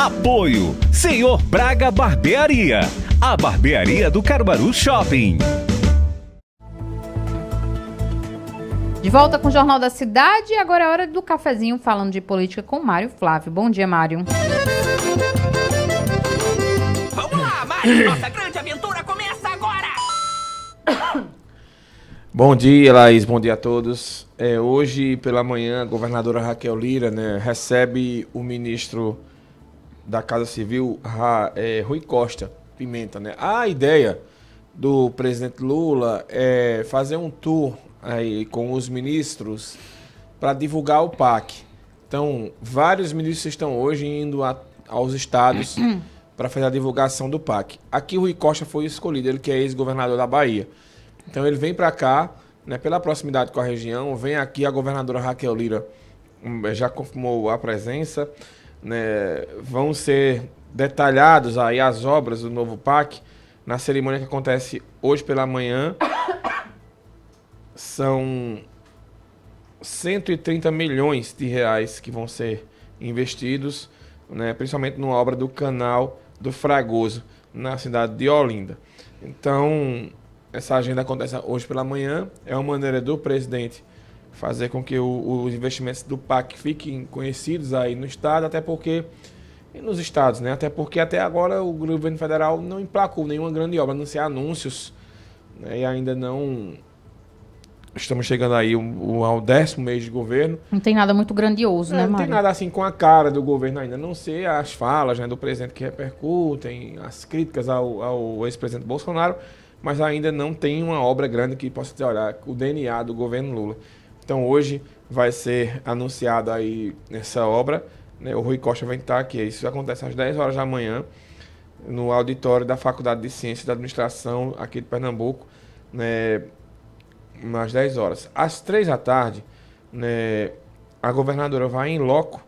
Apoio Senhor Braga Barbearia, a barbearia do Caruaru Shopping. De volta com o Jornal da Cidade e agora é hora do cafezinho falando de política com Mário Flávio. Bom dia, Mário. Vamos lá, Mário, nossa grande aventura começa agora! Bom dia, Laís, bom dia a todos. Hoje pela manhã a governadora Raquel Lira, recebe o ministro da Casa Civil, Rui Costa Pimenta. A ideia do presidente Lula é fazer um tour aí com os ministros para divulgar o PAC. Então, vários ministros estão hoje indo aos estados para fazer a divulgação do PAC. Aqui o Rui Costa foi escolhido, ele que é ex-governador da Bahia. Então ele vem para cá, pela proximidade com a região, vem aqui a governadora Raquel Lira, já confirmou a presença, vão ser detalhados aí as obras do novo PAC na cerimônia que acontece hoje pela manhã. São 130 milhões de reais que vão ser investidos, principalmente numa obra do canal do Fragoso, na cidade de Olinda. Então, essa agenda acontece hoje pela manhã. É uma maneira do presidente fazer com que os investimentos do PAC fiquem conhecidos aí no estado, até porque nos estados, até porque até agora o governo federal não emplacou nenhuma grande obra, a não ser anúncios, e ainda não estamos chegando aí ao 10º mês de governo. Não tem nada muito grandioso, Mário? Não tem nada assim com a cara do governo ainda, a não ser as falas do presidente que repercutem, as críticas ao ex-presidente Bolsonaro, mas ainda não tem uma obra grande que possa dizer, olha, o DNA do governo Lula. Então hoje vai ser anunciado aí essa obra, o Rui Costa vai estar aqui, isso acontece às 10 horas da manhã, no auditório da Faculdade de Ciências e da Administração aqui de Pernambuco, às 10 horas. Às 3 da tarde, a governadora vai em loco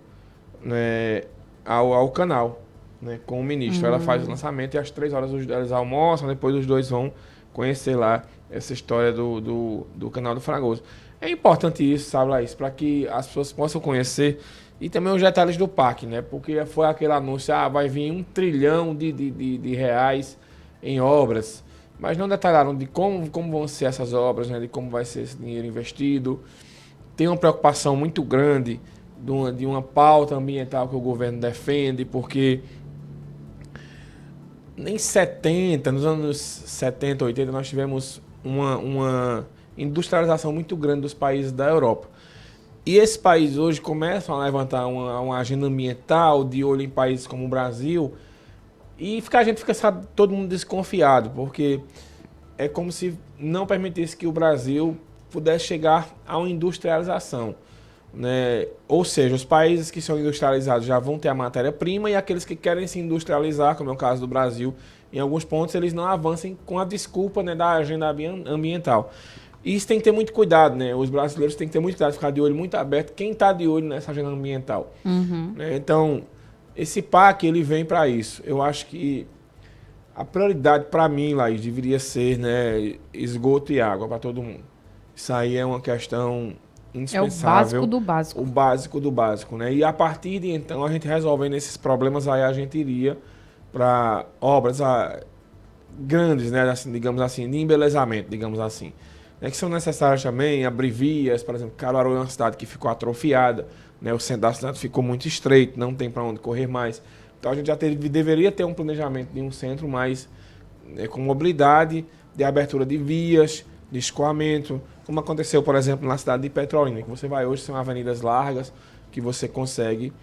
ao canal, com o ministro. Ela faz o lançamento e às 3 horas eles almoçam, depois os dois vão conhecer lá essa história do canal do Fragoso. É importante isso, sabe, Laís, para que as pessoas possam conhecer e também os detalhes do PAC, porque foi aquele anúncio, vai vir 1 trilhão de reais em obras, mas não detalharam de como vão ser essas obras, de como vai ser esse dinheiro investido. Tem uma preocupação muito grande de uma pauta ambiental que o governo defende, porque nos anos 70, 80, nós tivemos uma industrialização muito grande dos países da Europa. E esses países hoje começam a levantar uma agenda ambiental de olho em países como o Brasil, e a gente fica, todo mundo desconfiado, porque é como se não permitisse que o Brasil pudesse chegar a uma industrialização. Ou seja, os países que são industrializados já vão ter a matéria-prima, e aqueles que querem se industrializar, como é o caso do Brasil, em alguns pontos eles não avancem com a desculpa da agenda ambiental. E isso tem que ter muito cuidado, os brasileiros têm que ter muito cuidado, ficar de olho muito aberto, quem está de olho nessa agenda ambiental. Então, esse PAC, ele vem para isso. Eu acho que a prioridade para mim, Laís, deveria ser esgoto e água para todo mundo. Isso aí é uma questão indispensável. É o básico do básico. O básico do básico, E a partir de então, a gente resolvendo esses problemas, aí a gente iria para obras grandes, assim, digamos assim, de embelezamento, digamos assim. Que são necessárias também, abrir vias, por exemplo, Caruaru é uma cidade que ficou atrofiada, o centro da cidade ficou muito estreito, não tem para onde correr mais. Então a gente já deveria ter um planejamento de um centro mais com mobilidade, de abertura de vias, de escoamento, como aconteceu, por exemplo, na cidade de Petrolina, que você vai hoje, são avenidas largas que você consegue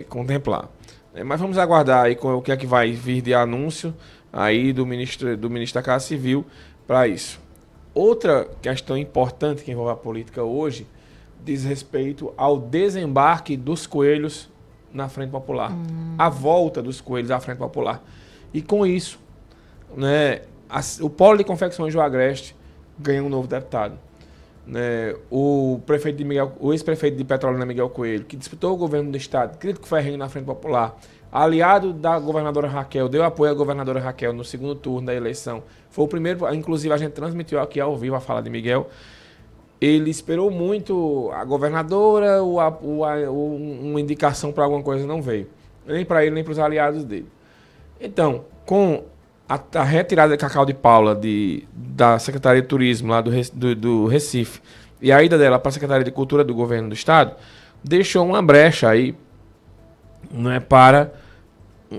contemplar. Mas vamos aguardar aí com o que é que vai vir de anúncio aí do ministro da Casa Civil para isso. Outra questão importante que envolve a política hoje diz respeito ao desembarque dos coelhos na Frente Popular. A volta dos coelhos à Frente Popular. E com isso, o Polo de Confecções do Agreste ganhou um novo deputado. O ex-prefeito de Petrolina, Miguel Coelho, que disputou o governo do estado, crítico ferrenho na Frente Popular, aliado da governadora Raquel, deu apoio à governadora Raquel no segundo turno da eleição. Foi o primeiro, inclusive a gente transmitiu aqui ao vivo a fala de Miguel. Ele esperou muito a governadora, uma indicação para alguma coisa não veio. nem para ele, nem para os aliados dele. Então, com a retirada de Cacau de Paula da Secretaria de Turismo lá do Recife e a ida dela para a Secretaria de Cultura do Governo do Estado, deixou uma brecha aí, né,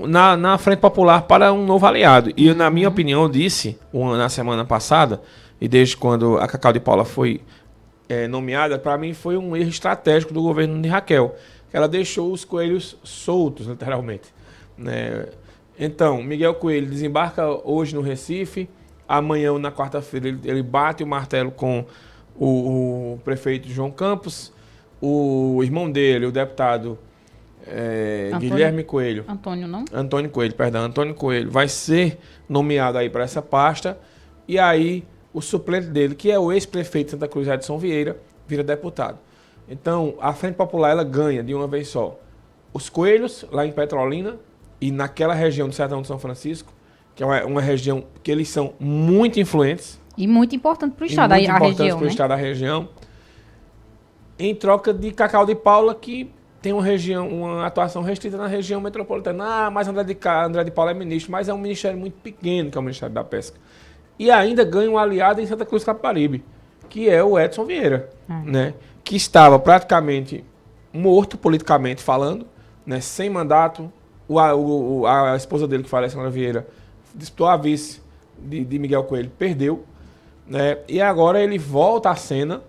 na Frente Popular para um novo aliado. E, na minha opinião, eu disse na semana passada, e desde quando a Cacau de Paula foi nomeada, para mim foi um erro estratégico do governo de Raquel. Ela deixou os coelhos soltos, literalmente, né? Então, Miguel Coelho desembarca hoje no Recife, amanhã, na quarta-feira, ele bate o martelo com o prefeito João Campos, o irmão dele, o deputado Guilherme Coelho. Antônio Coelho vai ser nomeado aí para essa pasta, e aí o suplente dele, que é o ex-prefeito de Santa Cruz, Edson Vieira, vira deputado. Então, a Frente Popular, ela ganha de uma vez só os coelhos lá em Petrolina e naquela região do Sertão de São Francisco, que é uma região que eles são muito influentes. E muito importante para o estado, muito a importante região, para o né? estado da região. Em troca de Cacau de Paula, que tem uma atuação restrita na região metropolitana. Mas André de Paula é ministro, mas é um ministério muito pequeno, que é o Ministério da Pesca. E ainda ganha um aliado em Santa Cruz Capibaribe, que é o Edson Vieira, né? Que estava praticamente morto, politicamente falando, né? Sem mandato. A esposa dele, que fala, a senhora Vieira, disputou a vice de Miguel Coelho, perdeu, né? E agora ele volta à cena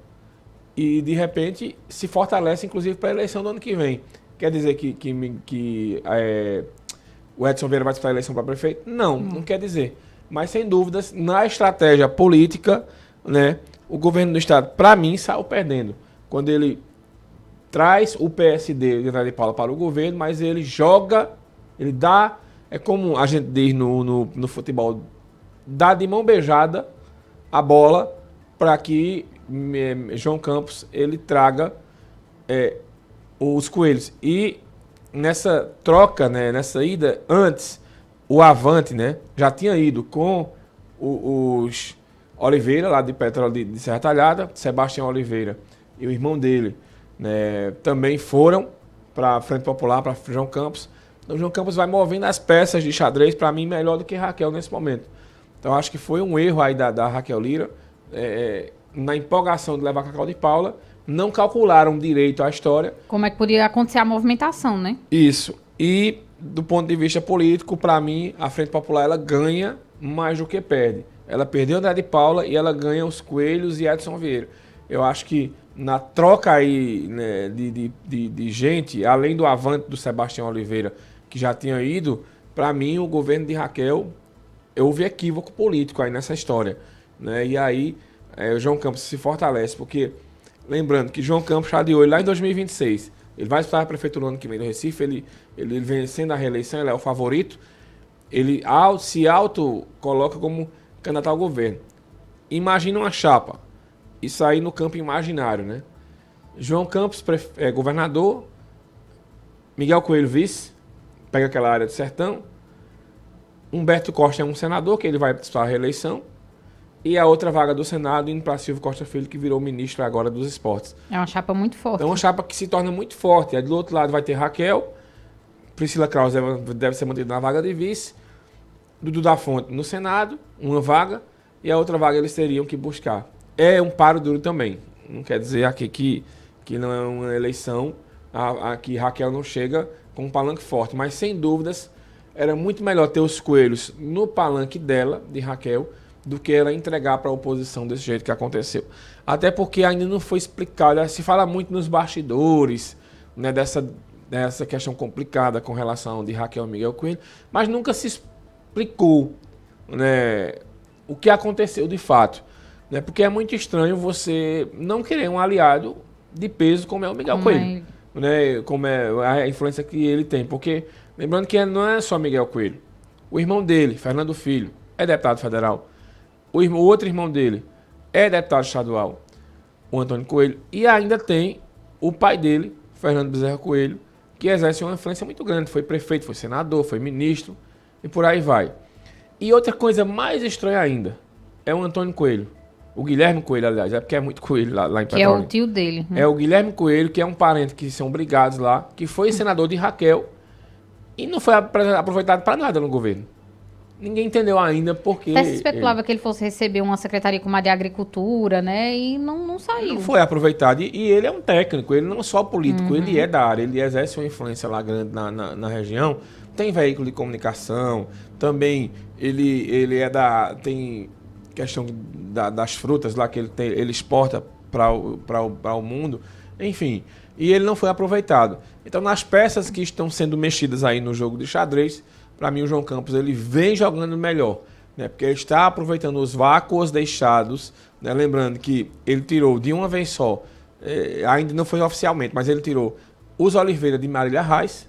e, de repente, se fortalece, inclusive, para a eleição do ano que vem. Quer dizer que o Edson Vieira vai disputar a eleição para prefeito? Não quer dizer. Mas, sem dúvidas, na estratégia política, né, o governo do estado, para mim, saiu perdendo. Quando ele traz o PSD de André de Paula para o governo, mas ele joga, ele dá, é como a gente diz no futebol, dá de mão beijada a bola para que João Campos ele traga os coelhos. E nessa troca, né, nessa ida, antes, o Avante, né, já tinha ido com os Oliveira, lá de Petróleo de Serra Talhada, Sebastião Oliveira e o irmão dele, né, também foram para a Frente Popular, para João Campos. Então, João Campos vai movendo as peças de xadrez, para mim, melhor do que Raquel nesse momento. Então, acho que foi um erro aí da Raquel Lira, na empolgação de levar Cacau de Paula, não calcularam direito a história. Como é que podia acontecer a movimentação, né? Isso. E, do ponto de vista político, para mim, a Frente Popular ela ganha mais do que perde. Ela perdeu André de Paula e ela ganha os Coelhos e Edson Vieira. Eu acho que na troca aí, né, de gente, além do Avante do Sebastião Oliveira, que já tinha ido, para mim, o governo de Raquel, houve equívoco político aí nessa história, né? E aí, o João Campos se fortalece, porque, lembrando que João Campos está de olho lá em 2026, ele vai estar a prefeitura no ano que vem do Recife, ele vencendo a reeleição, ele é o favorito, ele se auto-coloca como candidato ao governo. Imagina uma chapa, isso aí no campo imaginário, né? João Campos, governador, Miguel Coelho, vice, pega aquela área do sertão, Humberto Costa é um senador, que ele vai disputar a reeleição, e a outra vaga do Senado indo para Silvio Costa Filho, que virou ministro agora dos esportes. É uma chapa muito forte. Então, é uma chapa que se torna muito forte. Aí, do outro lado vai ter Raquel, Priscila Krause deve ser mantida na vaga de vice, Dudu da Fonte no Senado, uma vaga, e a outra vaga eles teriam que buscar. É um paro duro também. Não quer dizer aqui que não é uma eleição, que Raquel não chega com um palanque forte, mas sem dúvidas era muito melhor ter os coelhos no palanque dela, de Raquel, do que ela entregar para a oposição desse jeito que aconteceu. Até porque ainda não foi explicado, se fala muito nos bastidores, né, dessa questão complicada com relação de Raquel e Miguel Coelho, mas nunca se explicou, né, o que aconteceu de fato. Né, porque é muito estranho você não querer um aliado de peso como é o Miguel Coelho. Né, como é a influência que ele tem. Porque, lembrando que não é só Miguel Coelho. O irmão dele, Fernando Filho, é deputado federal. O outro irmão dele é deputado estadual, o Antônio Coelho. E ainda tem o pai dele, Fernando Bezerra Coelho, que exerce uma influência muito grande. Foi prefeito, foi senador, foi ministro e por aí vai. E outra coisa mais estranha ainda é o Antônio Coelho. O Guilherme Coelho, aliás, é porque é muito coelho lá em Petrolina. Que é o tio dele. Né? É o Guilherme Coelho, que é um parente que são brigados lá, que foi senador de Raquel E não foi aproveitado para nada no governo. Ninguém entendeu ainda porque... Até se especulava que ele fosse receber uma secretaria como a de Agricultura, né? E não saiu. Não foi aproveitado. E ele é um técnico, ele não é só político, ele é da área, ele exerce uma influência lá grande na região. Tem veículo de comunicação, também ele é tem questão das frutas lá que ele exporta para o mundo, enfim. E ele não foi aproveitado. Então, nas peças que estão sendo mexidas aí no jogo de xadrez, para mim o João Campos ele vem jogando melhor, né? Porque ele está aproveitando os vácuos deixados, né? Lembrando que ele tirou de uma vez só, ainda não foi oficialmente, mas ele tirou os Oliveira de Marília Reis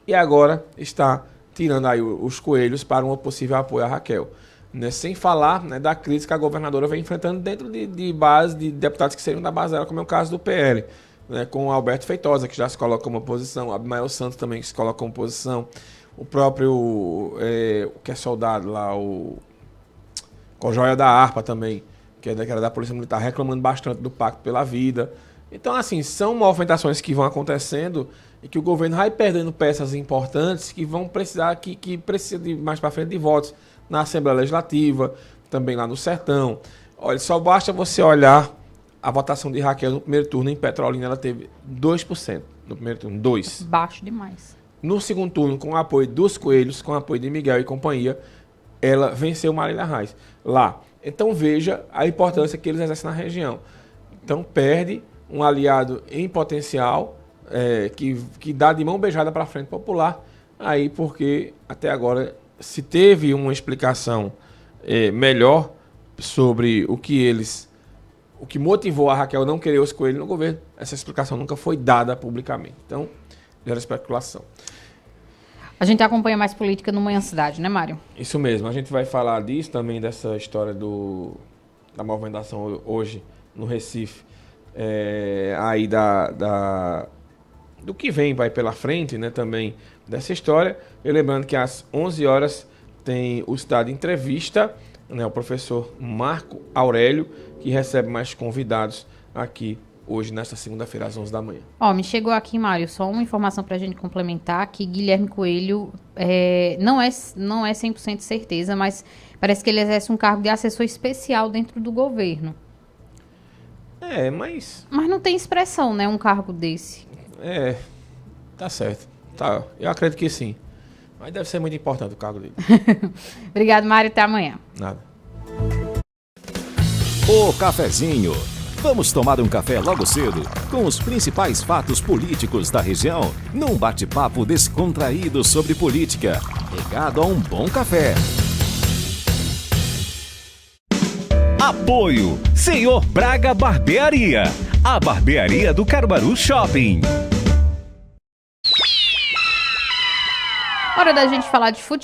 e agora está tirando aí os coelhos para um possível apoio a Raquel. Né? Sem falar, né, da crise que a governadora vem enfrentando dentro de base de deputados que seriam da base dela, como é o caso do PL, né? Com o Alberto Feitosa, que já se coloca como oposição, Abimael Santos também, que se coloca como oposição, o próprio, o que é soldado lá, o Cojóia da Harpa também, que era da Polícia Militar, reclamando bastante do Pacto pela Vida. Então, assim, são movimentações que vão acontecendo e que o governo vai perdendo peças importantes que vão precisar, que precisa de mais para frente de votos na Assembleia Legislativa, também lá no Sertão. Olha, só basta você olhar a votação de Raquel no primeiro turno em Petrolina, ela teve 2% no primeiro turno, 2%. Baixo demais. No segundo turno, com o apoio dos Coelhos, com o apoio de Miguel e companhia, ela venceu Marília Reis lá. Então veja a importância que eles exercem na região. Então perde um aliado em potencial, que dá de mão beijada para a Frente Popular, aí porque até agora se teve uma explicação melhor sobre o que motivou a Raquel não querer os Coelhos no governo, essa explicação nunca foi dada publicamente. Então, gera especulação. A gente acompanha mais política no Manhã Cidade, né, Mário? Isso mesmo, a gente vai falar disso também, dessa história da movimentação hoje no Recife, aí do que vai pela frente, né, também dessa história. E lembrando que às 11 horas tem o Estado Entrevista, né, o professor Marco Aurélio, que recebe mais convidados aqui hoje, nesta segunda-feira, às 11 da manhã. Me chegou aqui, Mário, só uma informação para a gente complementar, que Guilherme Coelho não é 100% certeza, mas parece que ele exerce um cargo de assessor especial dentro do governo. Mas não tem expressão, né, um cargo desse. Tá certo. Tá, eu acredito que sim. Mas deve ser muito importante o cargo dele. Obrigado, Mário, até amanhã. Nada. O cafezinho. Vamos tomar um café logo cedo com os principais fatos políticos da região, num bate-papo descontraído sobre política, regado a um bom café. Apoio Senhor Braga Barbearia, a barbearia do Caruaru Shopping. Hora da gente falar de futebol.